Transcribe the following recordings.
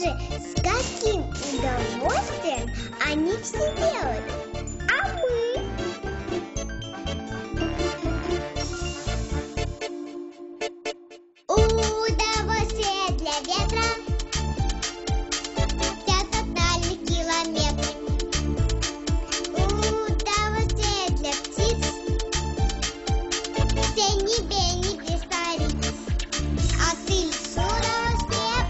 Скажи, с каким удовольствием они все делают? А мы? Удовольствие для ветра для тотальных километров. Удовольствие для птиц все не беспорядок. А ты с удовольствием,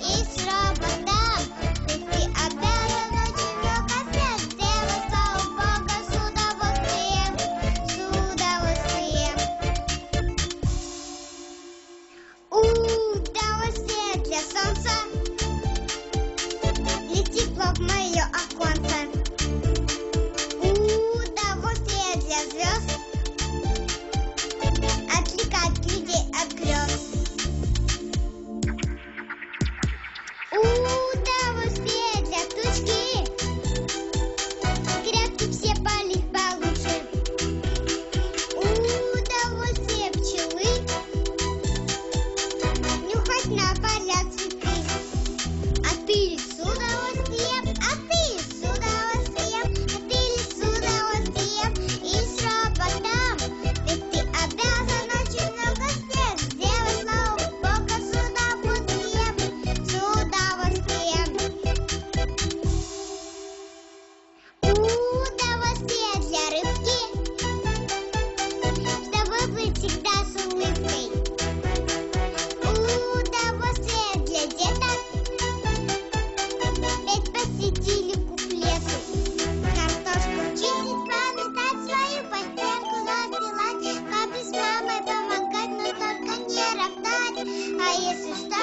и с роботом. Ты обязан очень много сделать, слава Богу, с удовольствием. Удовольствие для солнца, для тепла в мое оконце. Удовольствие для звезд, отвлекать людей от грез. Удовольствие для тучки, грядки все полить получше. Удовольствие пчелы, нюхать на поля цветы. А ты с удовольствием, и с роботом. Ведь ты обязан очень много сделать, слава Богу, с удовольствием. Удовольствие для рыбки, чтобы быть всегда с улыбкой. Удовольствие для деток, петь по стилю куплеты. Картошку чистить, подметать, свою постельку застилать, папе с мамой помогать, но только не роптать. А если что,